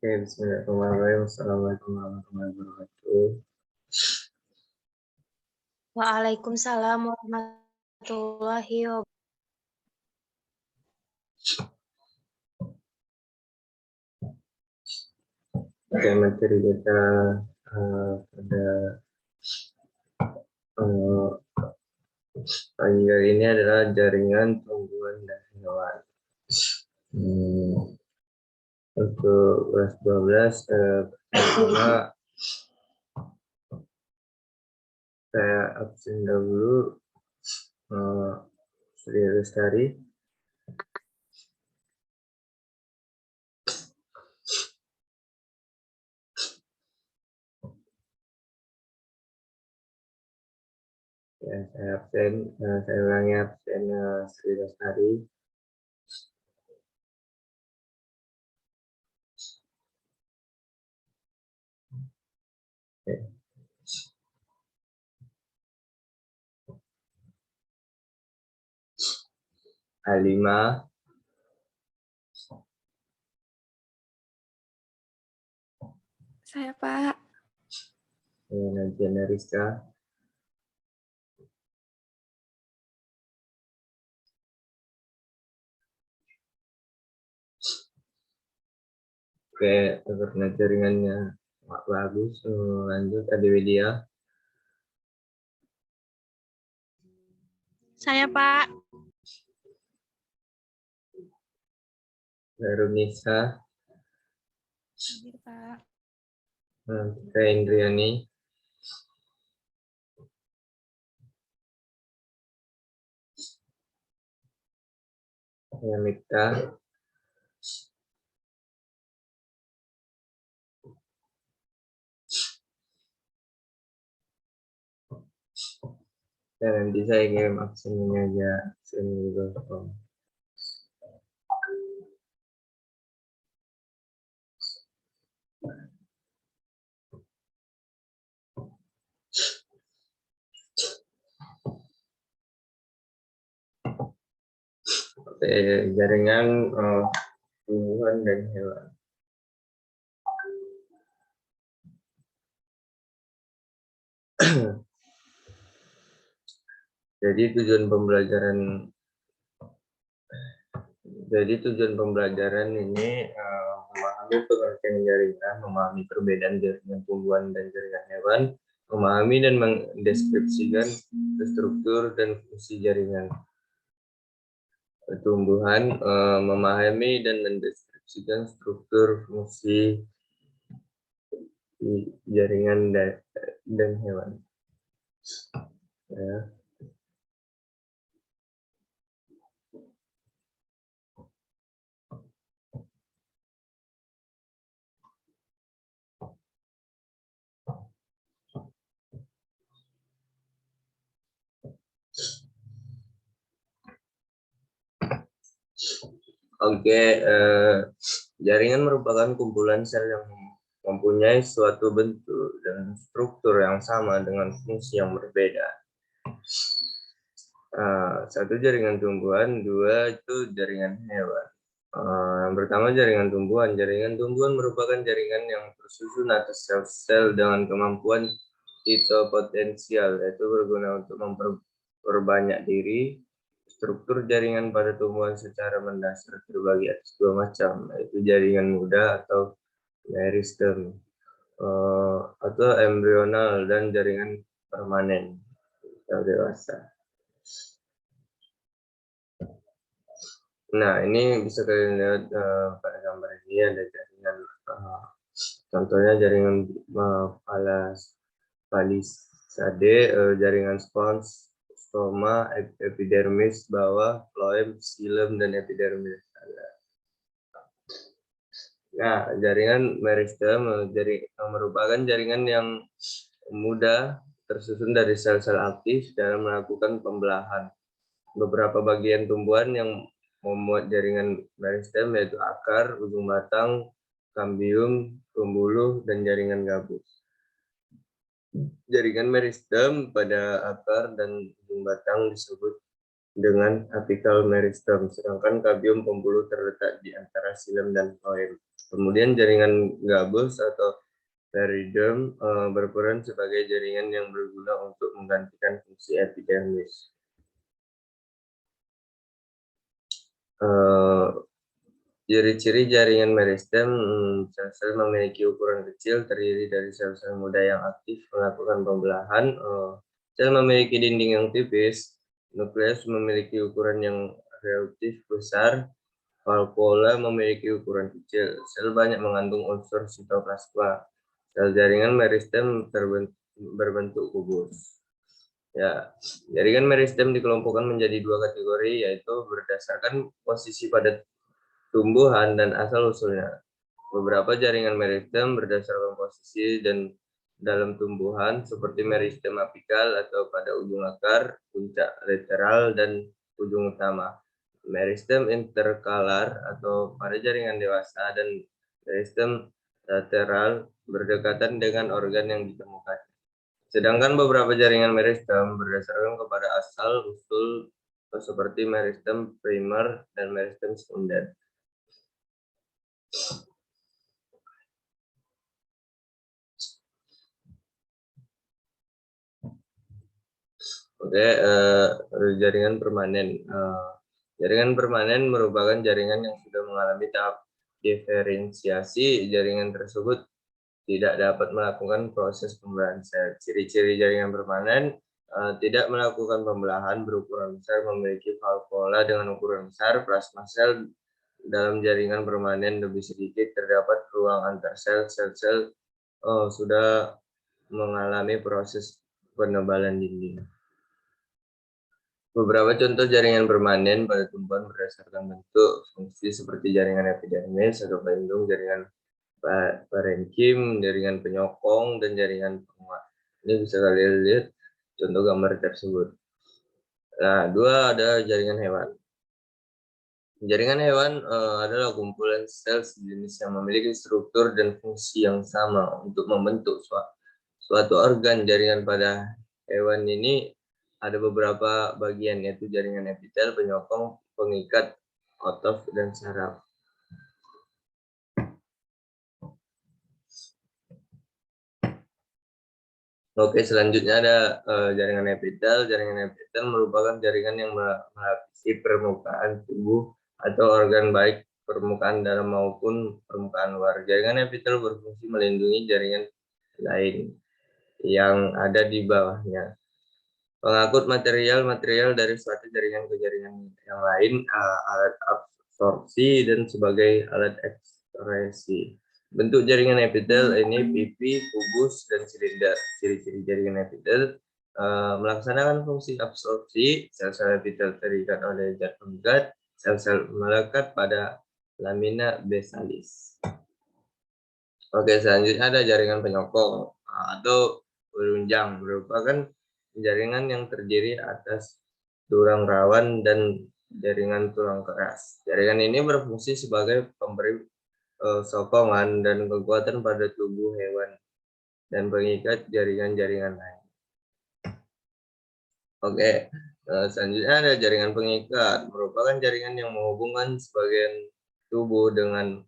Oke, bismillahirrahmanirrahim. Assalamualaikum warahmatullahi wabarakatuh. Waalaikumsalam warahmatullahi wabarakatuh. Oke, materi kita pada pagi hari ini adalah jaringan tumbuhan dan hewan. Untuk kelas 12, pertama saya absen dahulu Sri Lestari. Ya, saya absen, saya ulangi absen Sri Lestari. Oke. Halimah, Saya, Pak. Najwa Rizka, oke, karena jaringannya bagus, lanjut Adi Widya. Saya, Pak. Darunisa, Hadir, Pak. Kak Indriani, Mikta, dan nanti saya kirim absen ini aja, absen Google Form. Oke, jaringan tumbuhan dan hewan. Jadi tujuan pembelajaran ini memahami pengertian jaringan, memahami perbedaan jaringan tumbuhan dan jaringan hewan, memahami dan mendeskripsikan struktur dan fungsi jaringan tumbuhan, memahami dan mendeskripsikan struktur fungsi jaringan dan hewan. Ya. Oke, jaringan merupakan kumpulan sel yang mempunyai suatu bentuk dan struktur yang sama dengan fungsi yang berbeda. Satu, jaringan tumbuhan, dua itu jaringan hewan. Yang pertama, jaringan tumbuhan. Jaringan tumbuhan merupakan jaringan yang tersusun atas sel-sel dengan kemampuan sitopotensial, yaitu berguna untuk memperbanyak diri. Struktur jaringan pada tumbuhan secara mendasar terbagi atas dua macam, yaitu jaringan muda atau meristem, atau embrional, dan jaringan permanen atau dewasa. Nah, ini bisa kalian lihat pada gambar ini ada jaringan, contohnya jaringan palisade, jaringan spons, stoma, epidermis bawah, floem, xilem, dan epidermis. Nah, jaringan meristem merupakan jaringan yang mudah tersusun dari sel-sel aktif dalam melakukan pembelahan. Beberapa bagian tumbuhan yang memuat jaringan meristem yaitu akar, ujung batang, kambium, pembuluh, dan jaringan gabus. Jaringan meristem pada akar dan ujung batang disebut dengan apikal meristem, sedangkan kambium pembuluh terletak di antara xilem dan floem. Kemudian jaringan gabus atau periderm berperan sebagai jaringan yang berguna untuk menggantikan fungsi epidermis. Ciri-ciri jaringan meristem, sel-sel memiliki ukuran kecil, terdiri dari sel-sel muda yang aktif melakukan pembelahan. Sel memiliki dinding yang tipis, nukleus memiliki ukuran yang relatif besar, valvula memiliki ukuran kecil, sel banyak mengandung unsur sitoplasma. Sel jaringan meristem berbentuk kubus. Ya, jaringan meristem dikelompokkan menjadi dua kategori, yaitu berdasarkan posisi pada tumbuhan dan asal-usulnya. Beberapa jaringan meristem berdasarkan posisi dan dalam tumbuhan seperti meristem apikal atau pada ujung akar, puncak lateral, dan ujung utama. Meristem interkalar atau pada jaringan dewasa dan meristem lateral berdekatan dengan organ yang ditemukan. Sedangkan beberapa jaringan meristem berdasarkan kepada asal-usul seperti meristem primer dan meristem sekunder. Oke, jaringan permanen. Jaringan permanen merupakan jaringan yang sudah mengalami tahap diferensiasi. Jaringan tersebut tidak dapat melakukan proses pembelahan sel. Ciri-ciri jaringan permanen tidak melakukan pembelahan, berukuran besar, memiliki valvula dengan ukuran besar, plasma sel dalam jaringan permanen lebih sedikit, terdapat ruang antar sel, sel-sel sudah mengalami proses penebalan dinding. Beberapa contoh jaringan permanen pada tumbuhan berdasarkan bentuk fungsi seperti jaringan epidermis atau pelindung, jaringan parenkim, jaringan penyokong, dan jaringan penguat. Ini bisa kalian lihat contoh gambar tersebut. Nah, dua ada jaringan hewan. Jaringan hewan adalah kumpulan sel sejenis yang memiliki struktur dan fungsi yang sama untuk membentuk suatu organ. Jaringan pada hewan ini ada beberapa bagian, yaitu jaringan epitel, penyokong, pengikat, otot, dan saraf. Oke, selanjutnya ada jaringan epitel. Jaringan epitel merupakan jaringan yang melapisi permukaan tubuh atau organ, baik permukaan dalam maupun permukaan luar. Jaringan epitel berfungsi melindungi jaringan lain yang ada di bawahnya. Pengangkut material dari suatu jaringan ke jaringan yang lain, alat absorpsi, dan sebagai alat ekspresi. Bentuk jaringan epitel ini pipi, kubus, dan silinder. Ciri-ciri jaringan epitel melaksanakan fungsi absorpsi. Sel-sel epitel terikat oleh zat pengikat. Sel-sel melekat pada lamina basalis. Oke, selanjutnya ada jaringan penyokong atau penunjang, merupakan jaringan yang terdiri atas tulang rawan dan jaringan tulang keras. Jaringan ini berfungsi sebagai pemberi sokongan dan kekuatan pada tubuh hewan dan pengikat jaringan-jaringan lain. Oke, selanjutnya ada jaringan pengikat, merupakan jaringan yang menghubungkan sebagian tubuh dengan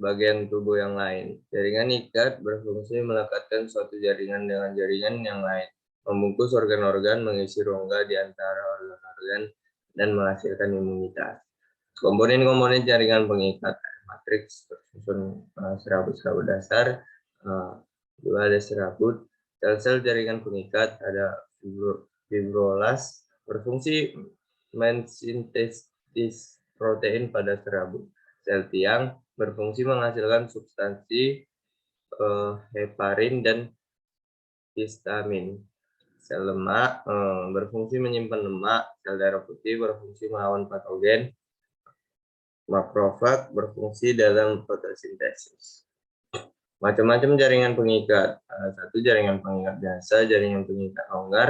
bagian tubuh yang lain. Jaringan ikat berfungsi melekatkan suatu jaringan dengan jaringan yang lain, membungkus organ-organ, mengisi rongga di antara organ-organ, dan menghasilkan imunitas. Komponen-komponen jaringan pengikat: matriks bersusun serabut-serabut dasar, dua ada serabut. Sel-sel jaringan pengikat ada fibrolas, berfungsi mensintesis protein pada serabut. Sel tiang berfungsi menghasilkan substansi heparin dan histamin. Sel lemak berfungsi menyimpan lemak. Sel darah putih berfungsi melawan patogen. Makrofag berfungsi dalam fotosintesis. Macam-macam jaringan pengikat. Satu, jaringan pengikat biasa, jaringan pengikat longgar.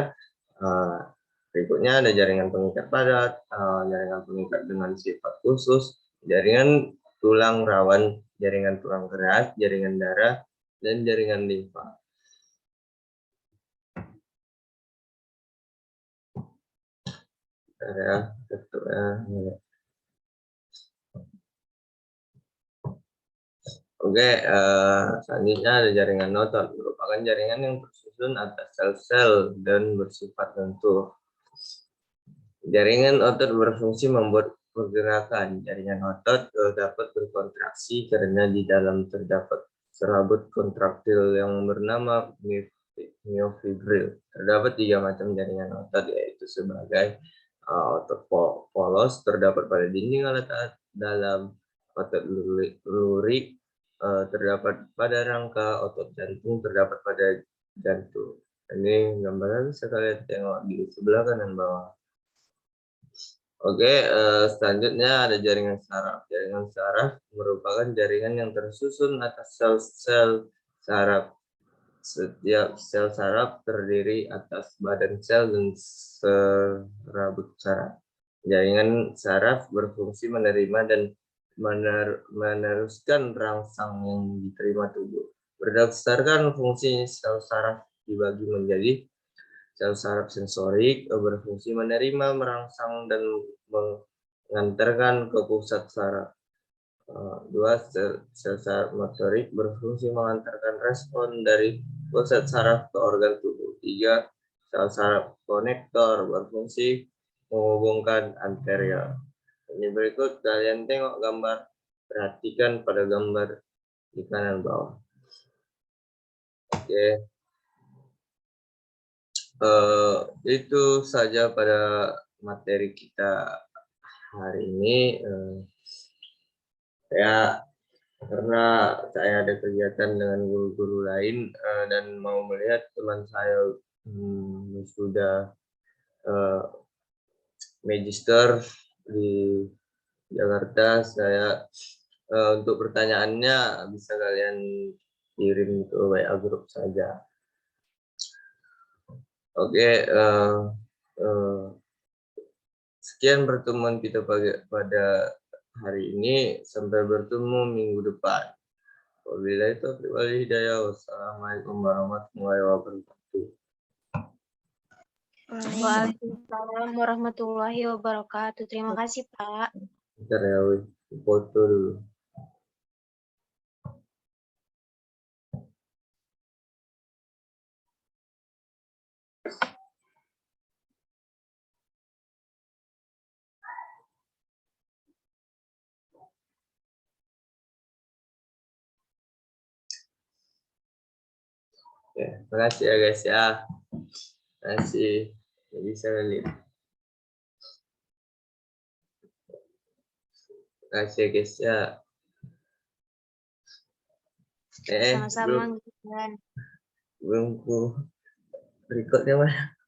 Berikutnya ada jaringan pengikat padat, jaringan pengikat dengan sifat khusus, jaringan tulang rawan, jaringan tulang keras, jaringan darah, dan jaringan limfa. Oke, selanjutnya ada jaringan otot, merupakan jaringan yang tersusun atas sel-sel dan bersifat lentur. Jaringan otot berfungsi membuat pergerakan. Jaringan otot dapat berkontraksi karena di dalam terdapat serabut kontraktil yang bernama myofibril. Terdapat 3 macam jaringan otot, yaitu sebagai otot polos terdapat pada dinding alat dalam, otot lurik terdapat pada rangka, otot jantung terdapat pada jantung. Ini gambaran bisa kalian tengok di sebelah kanan bawah. Oke, selanjutnya ada jaringan saraf. Jaringan saraf merupakan jaringan yang tersusun atas sel-sel saraf. Setiap sel saraf terdiri atas badan sel dan serabut saraf. Jaringan saraf berfungsi menerima dan meneruskan rangsang yang diterima tubuh. Berdasarkan fungsi sel saraf dibagi menjadi sel saraf sensorik berfungsi menerima, merangsang, dan mengantarkan ke pusat saraf. 2. Sel saraf motorik berfungsi mengantarkan respon dari pusat saraf ke organ tubuh. 3. Sel saraf konektor berfungsi menghubungkan anterior. Ini berikut kalian tengok gambar, perhatikan pada gambar di kanan bawah. Oke. Itu saja pada materi kita hari ini. Karena saya ada kegiatan dengan guru-guru lain dan mau melihat teman saya sudah magister di Jakarta, saya untuk pertanyaannya bisa kalian kirim ke WA grup saja. Oke, sekian pertemuan kita pada hari ini. Sampai bertemu minggu depan. Wabillahi taufiq wal hidayah. Wassalamualaikum warahmatullahi wabarakatuh. Waalaikumsalam warahmatullahi wabarakatuh. Terima kasih, Pak. Bentar ya, foto dulu. Oke, terima kasih ya guys ya. Terima kasih. Jadi saya lihat. Terima kasih ya guys ya. Sama-sama, belum ku rekodnya mana?